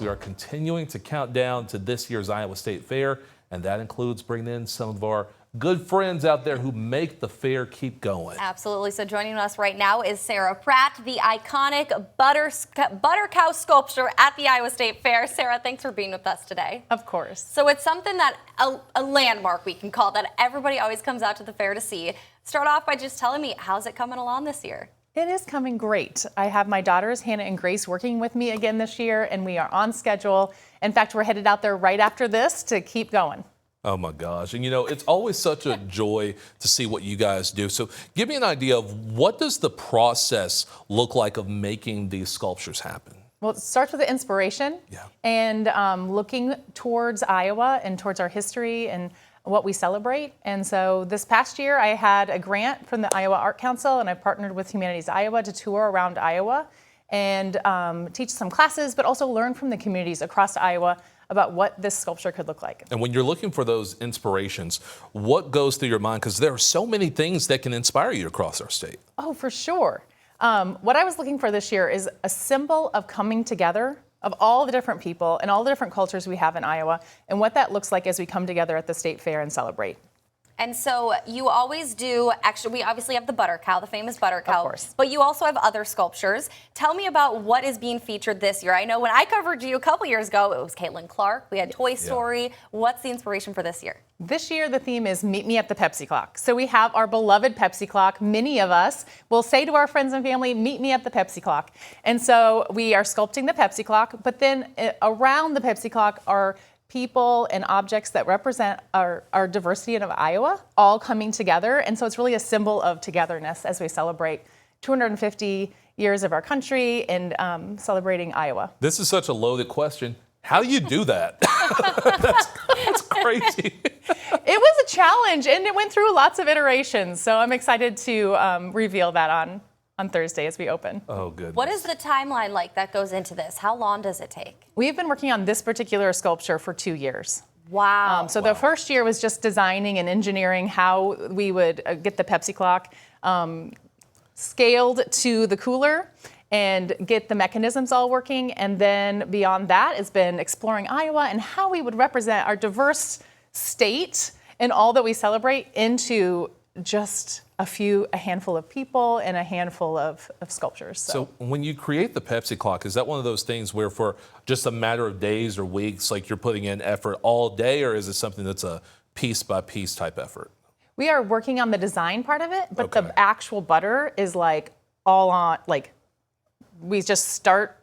We are continuing to count down to this year's Iowa State Fair, and that includes bringing in some of our good friends out there who make the fair keep going. Absolutely. So joining us right now is Sarah Pratt, the iconic butter cow sculpture at the Iowa State Fair. Sarah, thanks for being with us today. Of course. So it's something that a landmark, we can call, that everybody always comes out to the fair to see. Start off by just telling me, how's it coming along this year? It is coming great. I have my daughters, Hannah and Grace, working with me again this year, and we are on schedule. In fact, we're headed out there right after this to keep going. Oh my gosh. And you know, it's always such a joy to see what you guys do. So give me an idea of what does the process look like of making these sculptures happen? Well, it starts with the inspiration and looking towards Iowa and towards our history and what we celebrate. And so this past year, I had a grant from the Iowa Art Council, and I partnered with Humanities Iowa to tour around Iowa and teach some classes, but also learn from the communities across Iowa about what this sculpture could look like. And when you're looking for those inspirations, what goes through your mind? Because there are so many things that can inspire you across our state. Oh, for sure. What I was looking for this year is a symbol of coming together of all the different people and all the different cultures we have in Iowa, and what that looks like as we come together at the state fair and celebrate. And so you always do, actually, we obviously have the butter cow, the famous butter cow. Of course. But you also have other sculptures. Tell me about what is being featured this year. I know when I covered you a couple years ago, it was Caitlin Clark. We had Toy Story. What's the inspiration for this year? This year, the theme is Meet Me at the Pepsi Clock. So we have our beloved Pepsi Clock. Many of us will say to our friends and family, meet me at the Pepsi Clock. And so we are sculpting the Pepsi Clock, but then around the Pepsi Clock are people and objects that represent our diversity of Iowa all coming together. And so it's really a symbol of togetherness as we celebrate 250 years of our country and celebrating Iowa. This is such a loaded question. How do you do that? That's crazy. It was a challenge, and it went through lots of iterations. So I'm excited to reveal that on Thursday as we open. Oh, good. What is the timeline like that goes into this? How long does it take? We've been working on this particular sculpture for 2 years. Wow. So the first year was just designing and engineering how we would get the Pepsi Clock scaled to the cooler and get the mechanisms all working. And then beyond that has been exploring Iowa and how we would represent our diverse state and all that we celebrate into just a handful of people and a handful of sculptures. So when you create the Pepsi Clock, is that one of those things where for just a matter of days or weeks, like you're putting in effort all day, or is it something that's a piece by piece type effort? We are working on the design part of it, but the actual butter is like all on, like we just start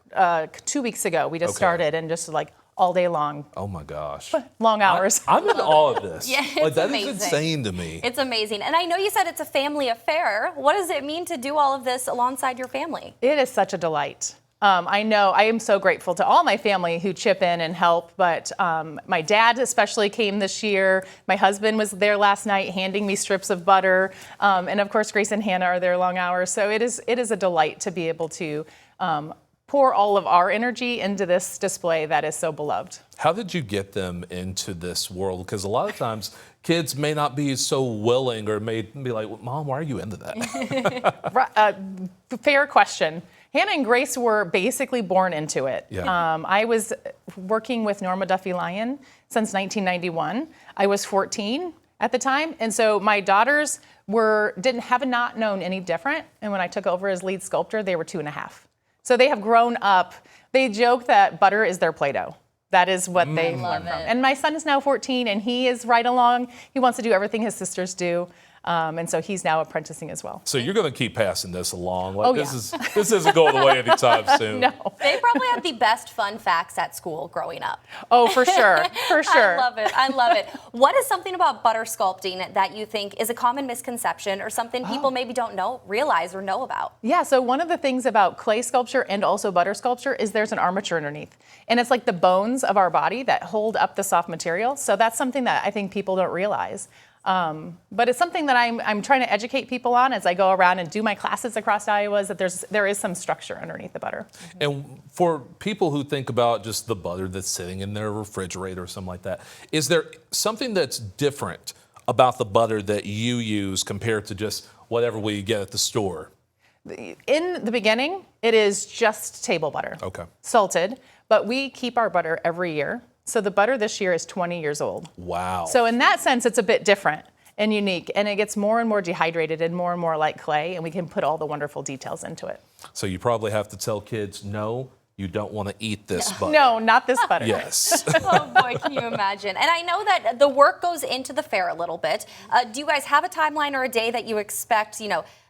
2 weeks ago. We just started and just like all day long. Oh my gosh. Long hours. I'm in awe of this. Yeah, like, that amazing. is insane to me. It's amazing. And I know you said it's a family affair. What does it mean to do all of this alongside your family? It is such a delight. I know I am so grateful to all my family who chip in and help, but my dad especially came this year. My husband was there last night handing me strips of butter. And of course, Grace and Hannah are there long hours. So it is a delight to be able to pour all of our energy into this display that is so beloved. How did you get them into this world? Because a lot of times kids may not be so willing or may be like, Mom, why are you into that? Fair question. Hannah and Grace were basically born into it. Yeah. I was working with Norma Duffy Lyon since 1991. I was 14 at the time, and so my daughters have not known any different. And when I took over as lead sculptor, they were 2.5. So they have grown up. They joke that butter is their Play-Doh. That is what they learn from. And my son is now 14, and he is right along. He wants to do everything his sisters do. And so he's now apprenticing as well. So you're going to keep passing this along. Like, this isn't going away anytime soon. No. They probably had the best fun facts at school growing up. Oh, for sure. For sure. I love it. I love it. What is something about butter sculpting that you think is a common misconception or something people maybe don't realize or know about? Yeah, so one of the things about clay sculpture and also butter sculpture is there's an armature underneath. And it's like the bones of our body that hold up the soft material. So that's something that I think people don't realize. But it's something that I'm trying to educate people on as I go around and do my classes across Iowa, is that there is some structure underneath the butter. And for people who think about just the butter that's sitting in their refrigerator or something like that, is there something that's different about the butter that you use compared to just whatever we get at the store? In the beginning, it is just table butter. Okay. Salted. but we keep our butter every year. So the butter this year is 20 years old. Wow. So in that sense, it's a bit different and unique, and it gets more and more dehydrated and more like clay, and we can put all the wonderful details into it. So you probably have to tell kids, no, you don't want to eat this butter. No, not this butter. Yes. Oh boy, can you imagine? And I know that the work goes into the fair a little bit. Do you guys have a timeline or a day that you expect,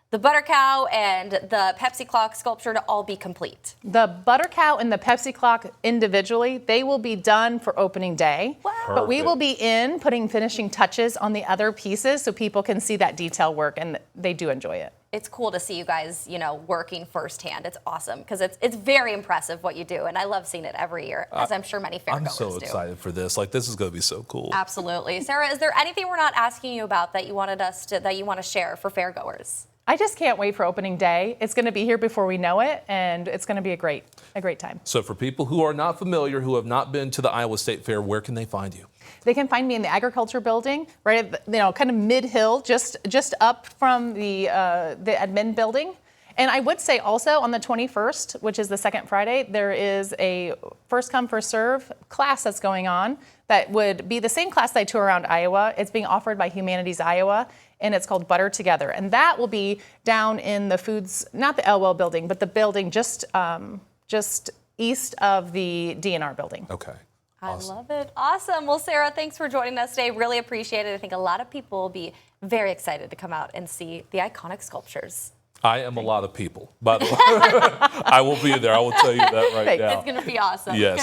the butter cow and the Pepsi clock sculpture to all be complete? The butter cow and the Pepsi clock individually, they will be done for opening day. Wow. But we will be in putting finishing touches on the other pieces so people can see that detail work, and they do enjoy it. It's cool to see you guys, working firsthand. It's awesome because it's very impressive what you do, and I love seeing it every year, as I'm sure many fairgoers do. I'm so excited for this. This is going to be so cool. Absolutely. Sarah, is there anything we're not asking you about that you want to share for fairgoers? I just can't wait for opening day. It's going to be here before we know it, and it's going to be a great time. So for people who are not familiar, who have not been to the Iowa State Fair, where can they find you? They can find me in the agriculture building, right at the, kind of mid-hill, just up from the admin building. And I would say also on the 21st, which is the second Friday, there is a first come, first serve class that's going on that would be the same class that I tour around Iowa. It's being offered by Humanities Iowa, and it's called Butter Together. And that will be down in the foods, not the Elwell building, but the building just east of the DNR building. Okay. Awesome. I love it. Awesome. Well, Sarah, thanks for joining us today. Really appreciate it. I think a lot of people will be very excited to come out and see the iconic sculptures. I am a lot of people, by the way. I will be there. I will tell you that right now. It's going to be awesome. Yes.